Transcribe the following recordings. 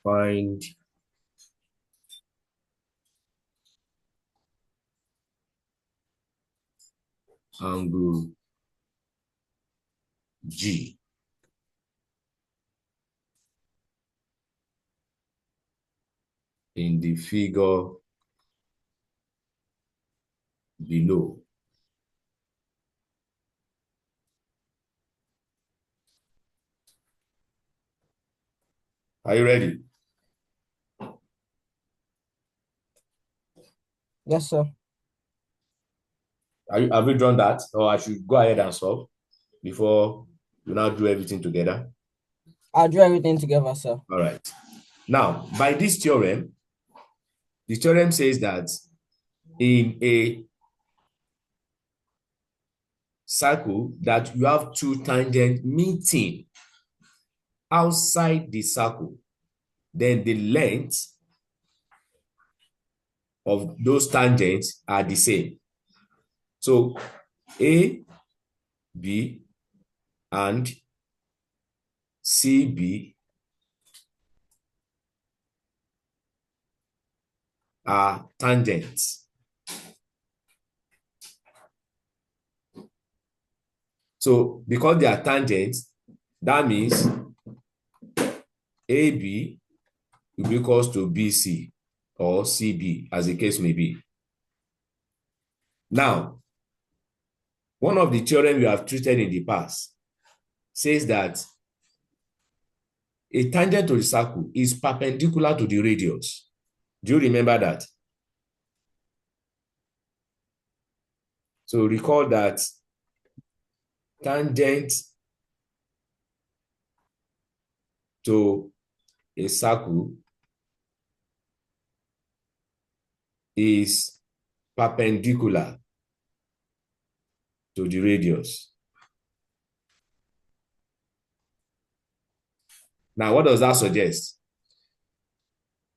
Find angle G. In the figure below. Are you ready? Yes, sir. Have you drawn that? Or I should go ahead and solve before you now do everything together? I'll draw everything together, sir. All right. Now, by this theorem, the theorem says that in a circle that you have two tangents meeting outside the circle, then the length of those tangents are the same. So A, B, and CB are tangents. So because they are tangents, that means AB will be equals to BC or CB, as the case may be. Now, one of the theorems we have treated in the past says that a tangent to the circle is perpendicular to the radius. Do you remember that? So recall that tangent to a circle is perpendicular to the radius. Now, what does that suggest?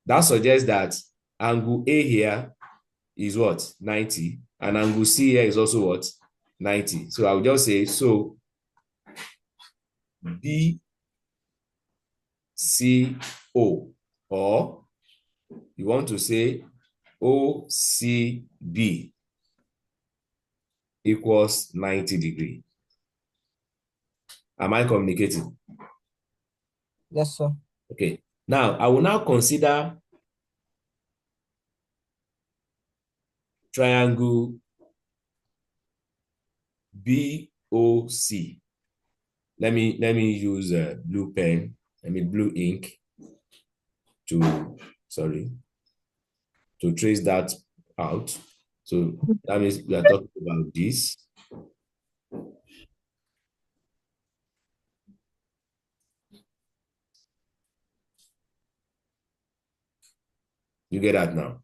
That suggests that angle A here is what? 90. And angle C here is also what? 90. So I will just say, so BCO, or you want to say OCB equals 90 degrees. Am I communicating? Yes, sir. Okay. Now, I will now consider triangle BOC. Let me use a blue pen, blue ink to trace that out. So that means we are talking about this. You get that now?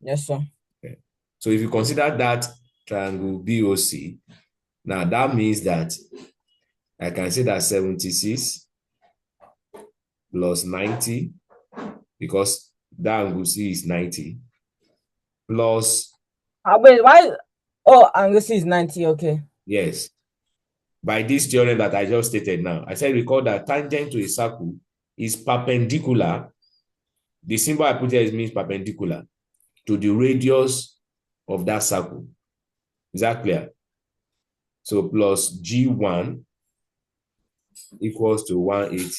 Yes, sir. Okay. So if you consider that triangle BOC, now that means that I can say that 76 plus 90, because that angle C is 90, plus, Wait, why? Oh, angle C is 90. Okay. yes, by this theorem that I just stated now. I said recall that tangent to a circle is perpendicular. The symbol I put here means perpendicular to the radius of that circle. Is that clear? So plus G1 equals to 180.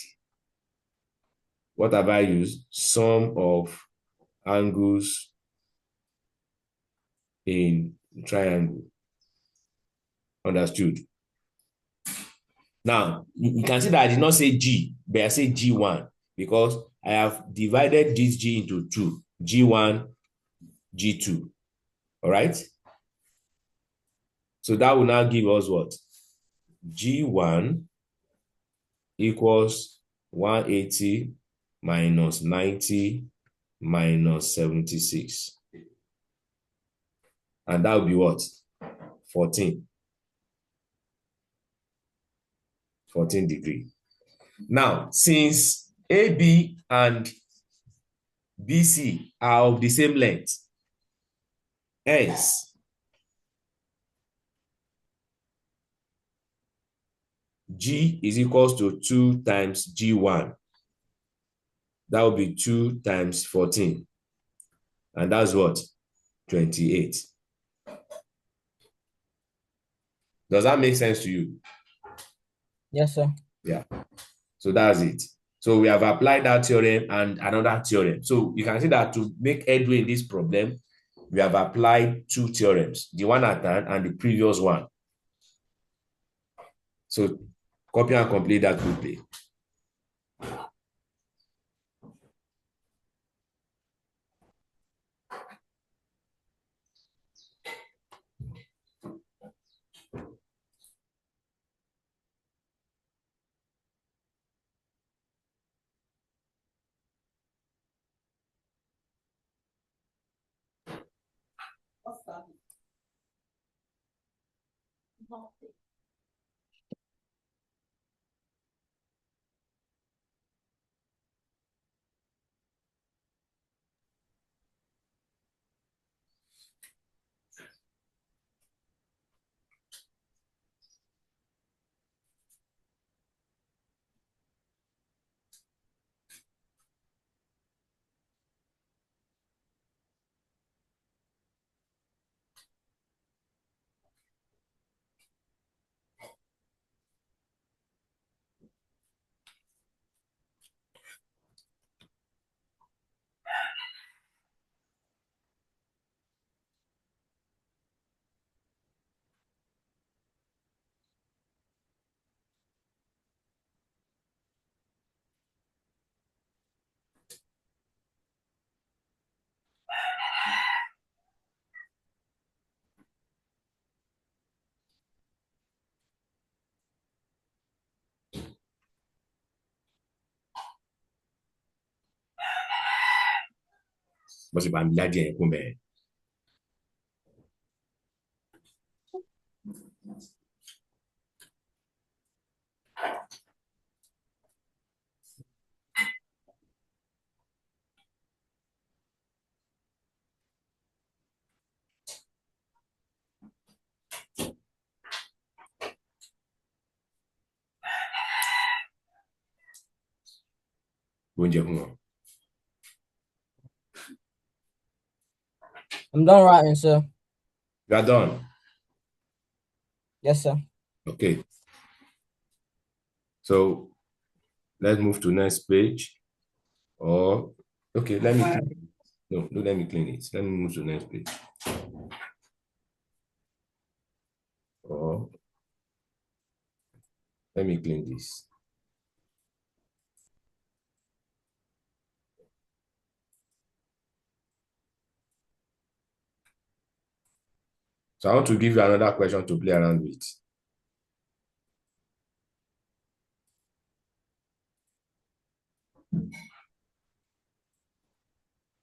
What have I used? Sum of angles in triangle. Understood? Now, you can see that I did not say G, but I say G1 because I have divided this G into two, G1, G2. All right? So that will now give us what? G1 equals 180 minus 90 minus 76. And that will be what? 14. 14 degrees. Now, since AB and BC are of the same length, hence G is equals to 2 times G1. That will be 2 times 14. And that's what? 28. Does that make sense to you? Yes, sir. Yeah. So that's it. So we have applied that theorem and another theorem. So you can see that to make headway in this problem, we have applied 2 theorems, the one at hand and the previous one. So copy and complete that quickly. But if I'm lying, I'm done writing, sir. you are done. Yes, sir. Okay. So let's move to next page. Or okay, let me clean it. No, let me clean it. Let me move to next page. Or let me clean this. So I want to give you another question to play around with.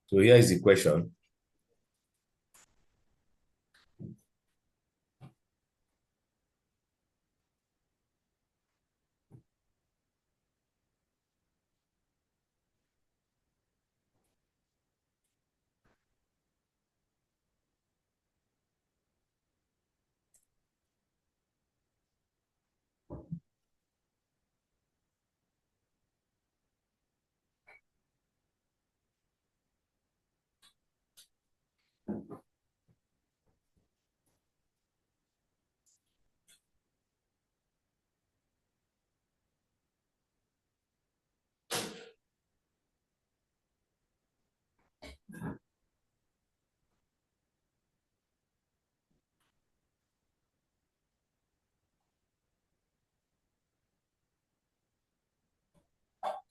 So here is the question.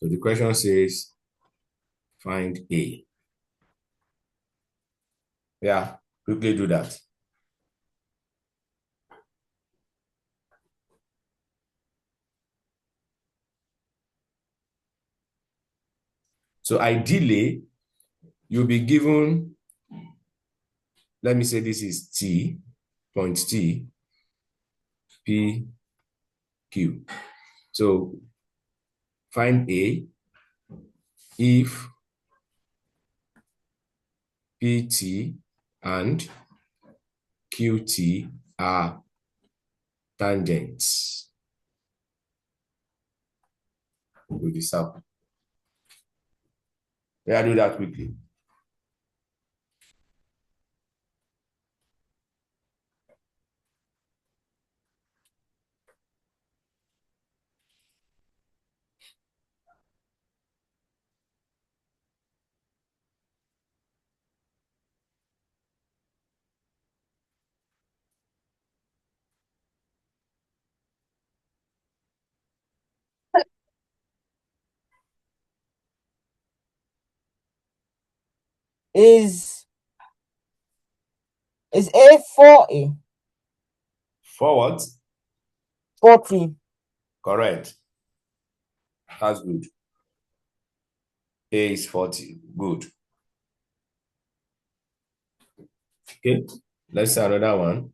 So the question says, find A. Yeah, quickly do that. So ideally, you'll be given, let me say this is T, point T, P, Q. So find A if PT and QT are tangents to the circle. Yeah, do that quickly. Is A 40? Forward. 40. Correct. That's good. A is 40. Good. Okay. Let's see another one.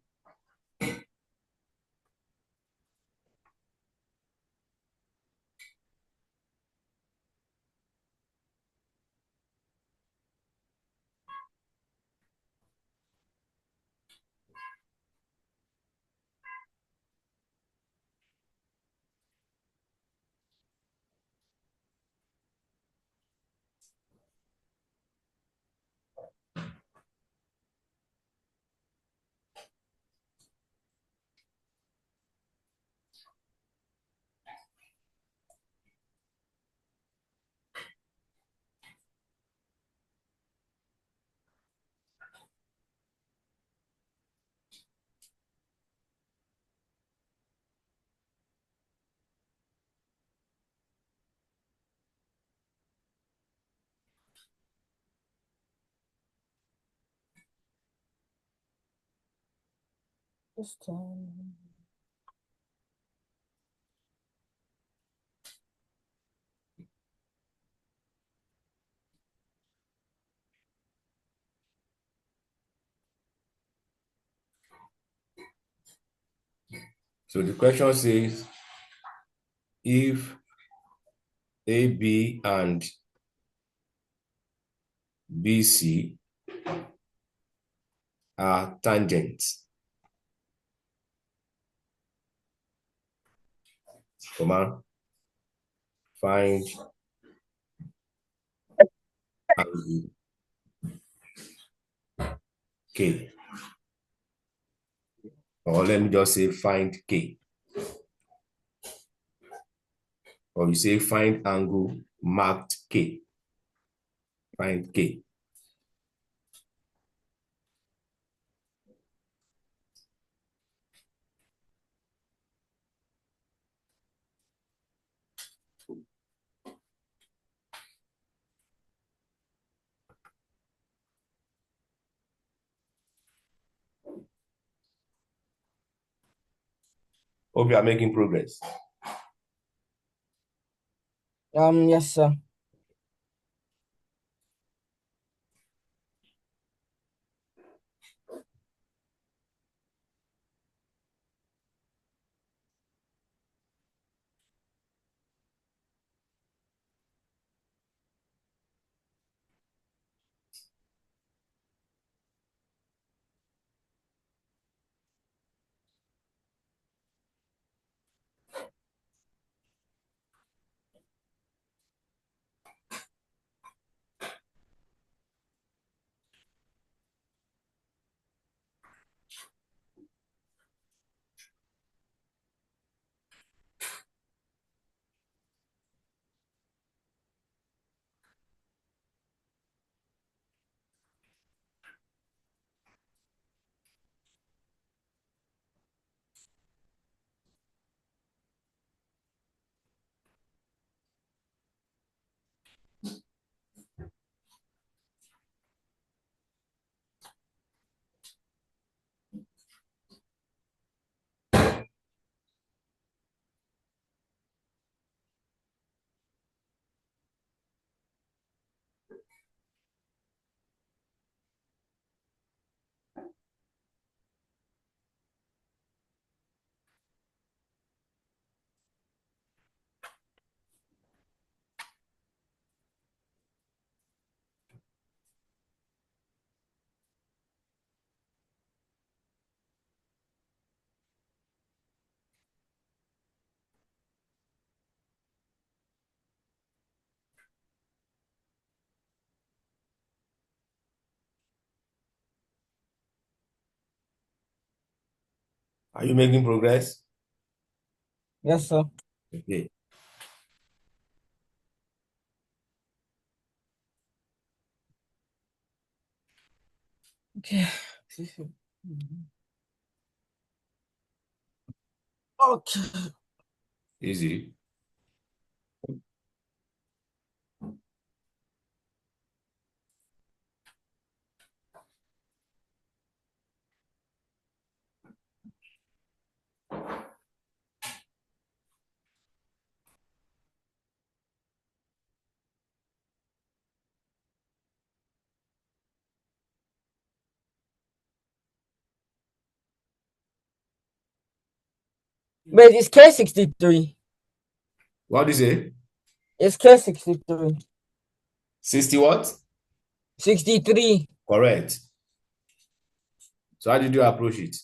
Just, So the question says if AB and BC are tangents, comma, find angle K. Or let me just say find K. Or you say find angle marked K. Find K. Hope you are making progress. yes, sir. Are you making progress? Yes, sir. Okay. Okay. Okay. Easy. Wait, it's K63. What do you say? It's K63. 60 what? 63. Correct. So how did you approach it?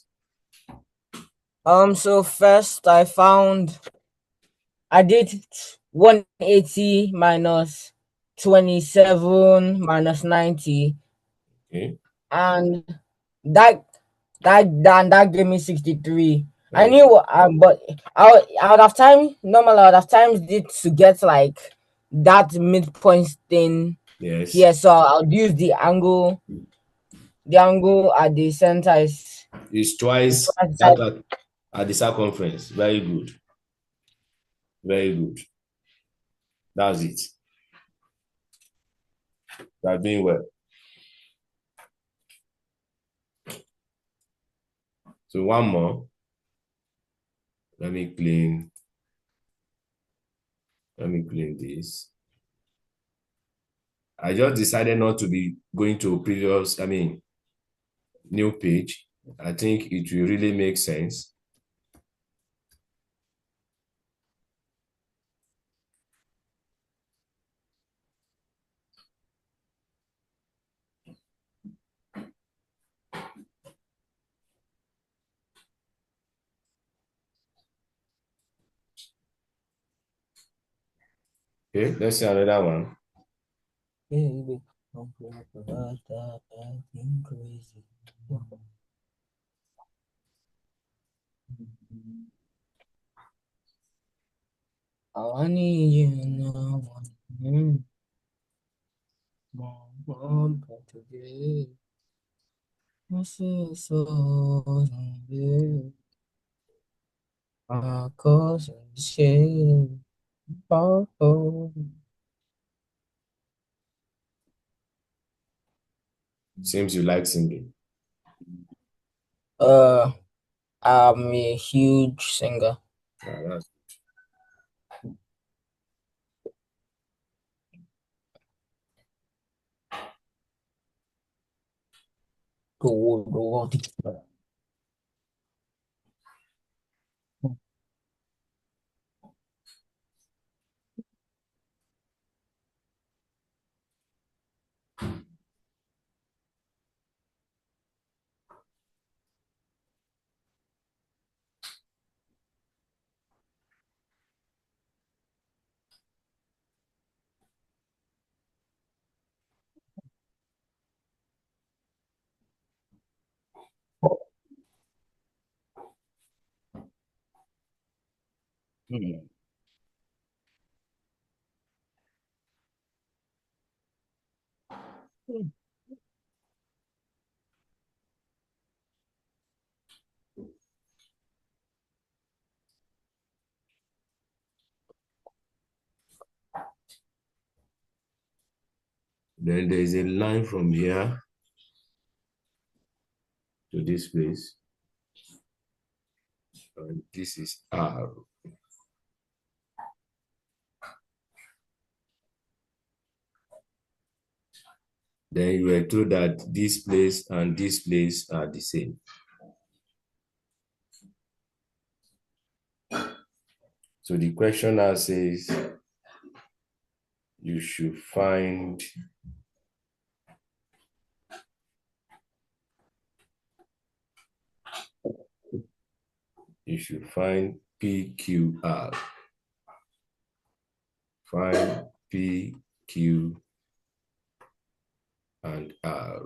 So first I did 180 minus 27 minus 90, Okay. and that that gave me 63. I Very knew, but I would have time normally I would have times did to get like that midpoint thing yes. here, so I'll use the angle at the center It's is twice twice the that side. at the circumference. Very good. Very good. That's it. You are doing well. So one more. Let me clean. Let me clean this. I just decided not to be going to new page. I think it will really make sense. Okay, let's see another one. Baby, don't play about that acting crazy. I need you now. Mom, today. I feel so good. I cause shame. Oh, oh. Seems you like singing. Uh, I'm a huge singer. Yeah, that's Go, go, go. Then there is a line from here to this place. And this is R. Then you were told that this place and this place are the same. So the question now says you should find PQR. Find PQ and R.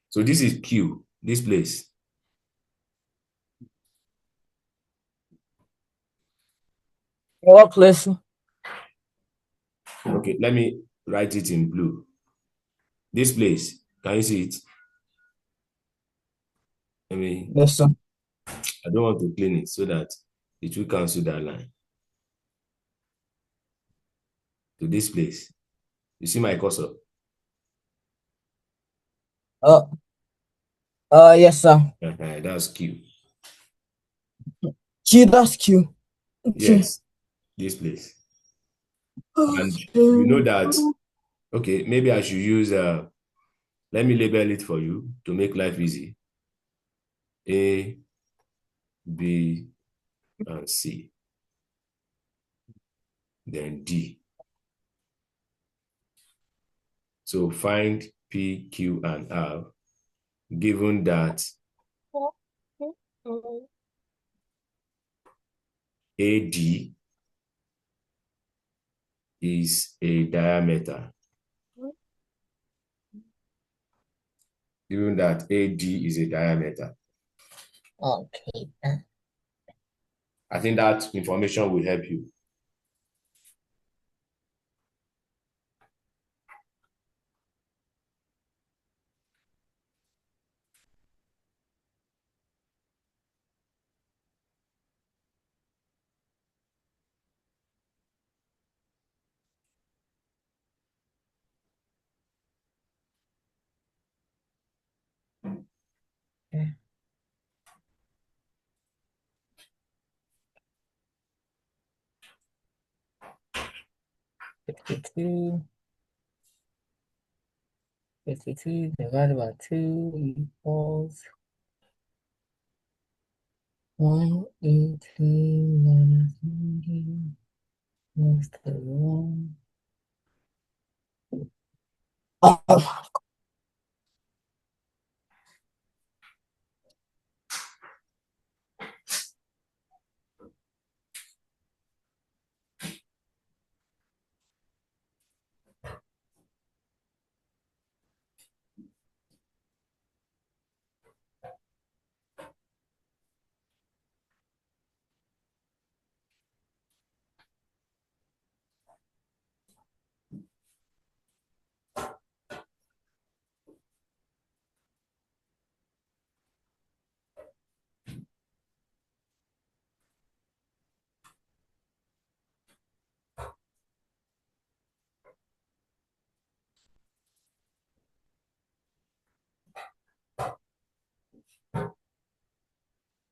So this is Q, this place. What place? Okay, let me write it in blue. This place, can you see it? I mean, Yes, sir. I don't want to clean it so that it will cancel that line. To this place. You see my cursor? Uh, yes, sir. That's Q. Q, that's Q. Okay. Yes, this place. And you know Okay. that, okay, maybe I should use, let me label it for you to make life easy. A, B, and C. Then D. So find P, Q, and R, given that AD is a diameter. Given that AD is a diameter. Okay. I think that information will help you. Okay. 52. 52 divided by 2 equals 118 minus 90 plus 31. Oh,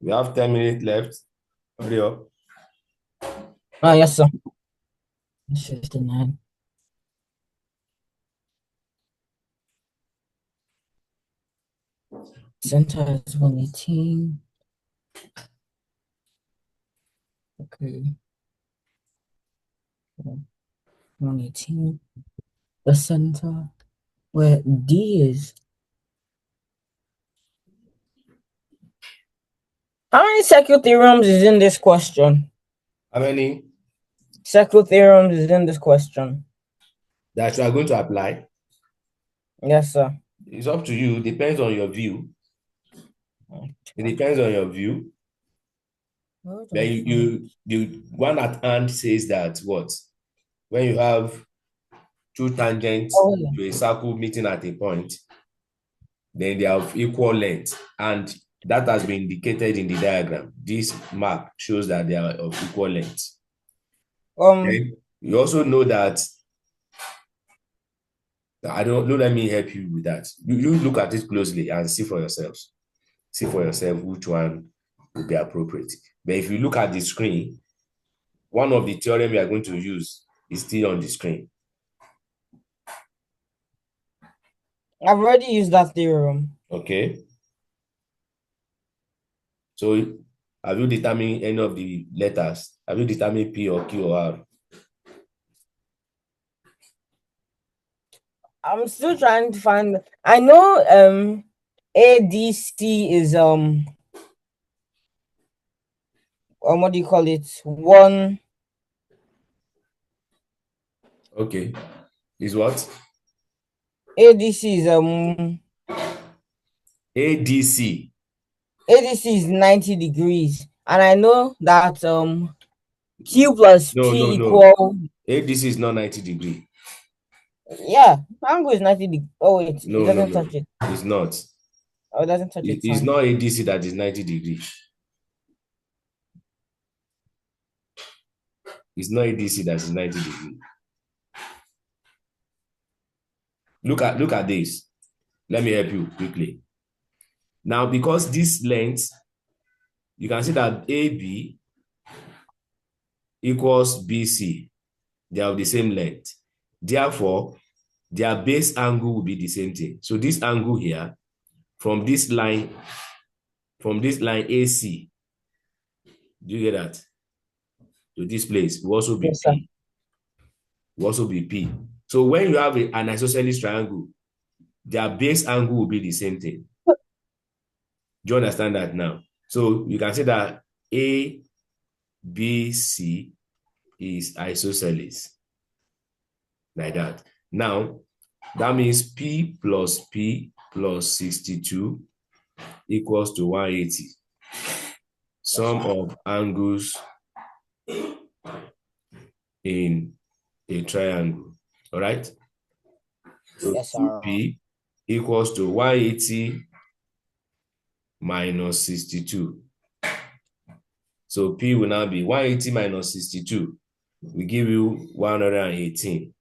We have 10 minutes left. Hurry up. yes, sir. 59. Center is 118. Okay. 118. The center where D is. How many circle theorems is in this question? How many Circle theorems is in this question. that you are going to apply? Yes, sir. It's up to you. Depends on your view. It depends on your view. Where do But I find? the one at hand says that what? When you have two tangents Oh, yeah. to a circle meeting at a point, then they are of equal length. And that has been indicated in the diagram. This mark shows that they are of equal length. Um, Okay. You also know that, I don't know, let me help you with that. You look at it closely and see for yourselves. See for yourself which one would be appropriate. But if you look at the screen, one of the theorem we are going to use is still on the screen. I've already used that theorem. Okay. So have you determined any of the letters? Have you determined P or Q or R? I'm still trying to find. I know ADC is what do you call it? One Okay. Is what? ADC is ADC. ADC is 90 degrees, and I know that Q plus No, P no, no. equal. ADC is not 90 degree. Yeah, angle is 90 degree. Oh wait, it No, no, doesn't no. touch it. It's not. Oh, it doesn't touch it. It's Fine. not ADC that is 90 degree. It's not ADC that is 90 degree. Look at this. Let me help you quickly. Now, because this length, you can see that AB equals BC. They are of the same length. Therefore, their base angle will be the same thing. So this angle here, from this line AC, do you get that? To this place will also be Yes, sir. P. Will also be P. So when you have an isosceles triangle, their base angle will be the same thing. Do you understand that now? So you can say that ABC is isosceles like that. Now, that means P plus P plus 62 equals to 180. Sum of angles in a triangle. All right. So Yes, sir. 2P equals to 180 minus 62. So P will now be 180 minus 62. We give you 118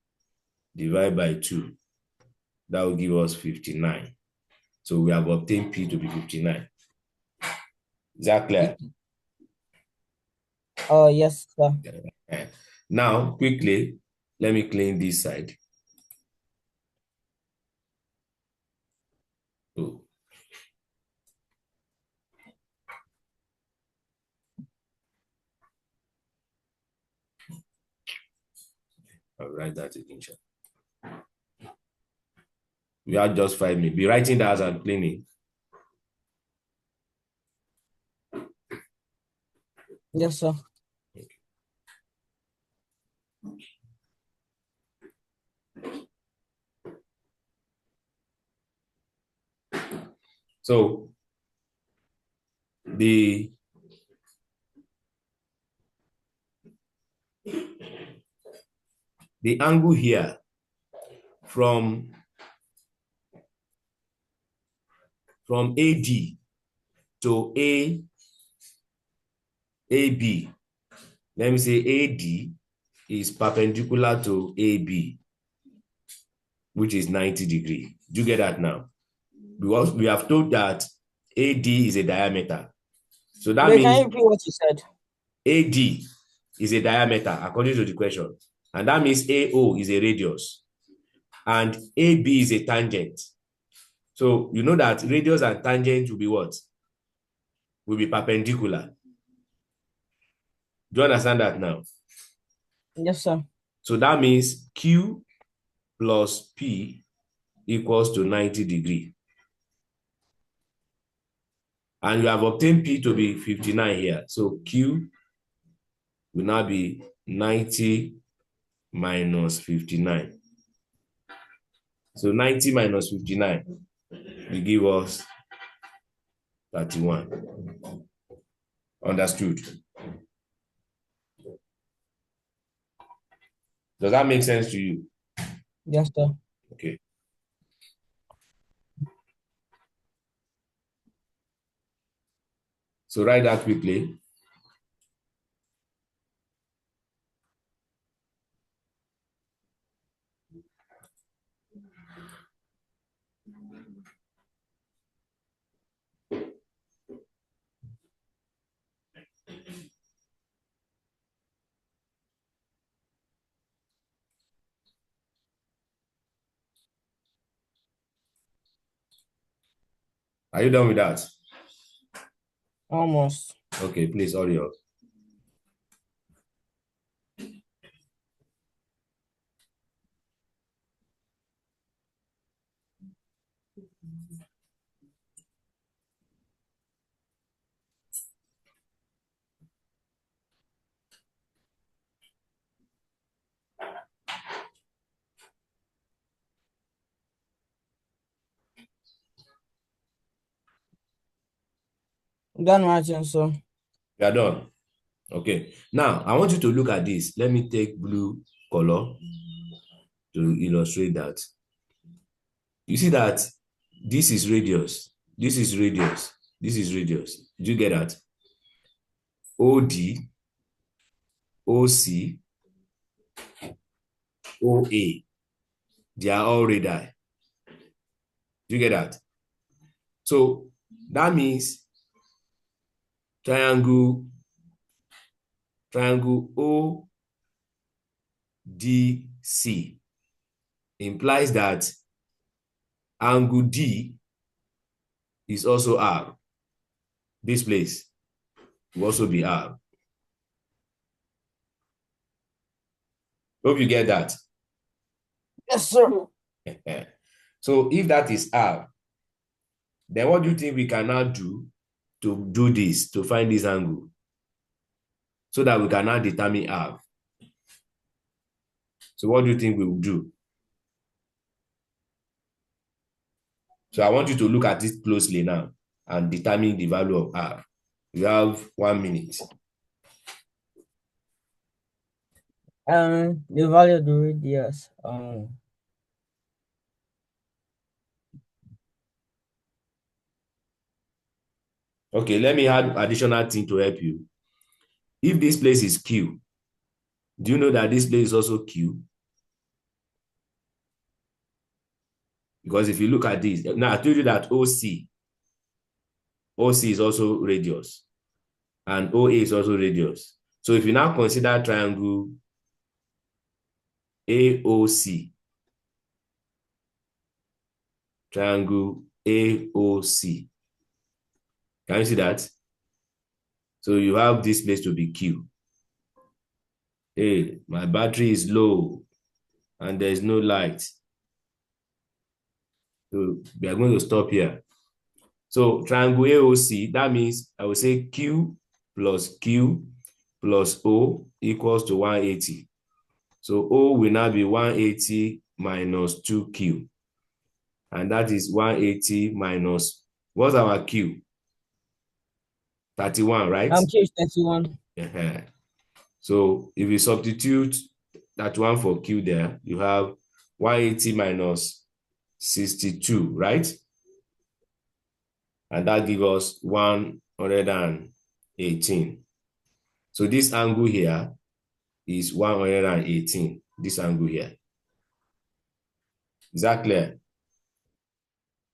divided by 2. That will give us 59. So we have obtained P to be 59. Is that clear? Oh, yes, sir. Now, quickly, let me clean this side. Oh. I'll write that again. We have just 5 minutes. Be writing that as I'm cleaning. Yes, sir. So the angle here from AD to AB, let me say AD is perpendicular to AB, which is 90 degrees. Do you get that now? Because we have told that AD is a diameter. So that Wait, can you means repeat what you said? AD is a diameter according to the question. And that means AO is a radius. And AB is a tangent. So you know that radius and tangent will be what? Will be perpendicular. Do you understand that now? Yes, sir. So that means Q plus P equals to 90 degrees. And you have obtained P to be 59 here. So Q will now be 90 minus 59. So 90 minus 59 will give us 31. Understood? Does that make sense to you? Yes, sir. Okay. So write that quickly. Are you done with that? Almost. Okay, please hurry up. Done writing, so. You are done. Okay. Now, I want you to look at this. Let me take blue color to illustrate that. You see that this is radius. This is radius. This is radius. Do you get that? OD, OC, OA. They are all radii. Do you get that? So that means triangle ODC implies that angle D is also R. This place will also be R. Hope you get that. Yes, sir. So if that is R, then what do you think we can now do to do this, to find this angle? So that we can now determine R. So what do you think we will do? So I want you to look at it closely now and determine the value of R. You have 1 minute. The value of the radius. Okay, let me add additional thing to help you. If this place is Q, do you know that this place is also Q? Because if you look at this, now I told you that OC is also radius, and OA is also radius. So if you now consider triangle AOC, triangle AOC, can you see that? So you have this place to be Q. Hey, my battery is low and there's no light. So we are going to stop here. So triangle AOC, that means I will say Q plus O equals to 180. So O will now be 180 minus 2Q. And that is 180 minus, what's our Q? 31, right? Q is 31. So if you substitute that one for Q there, you have 180 minus 62, right? And that gives us 118. So this angle here is 118, this angle here. Is that clear?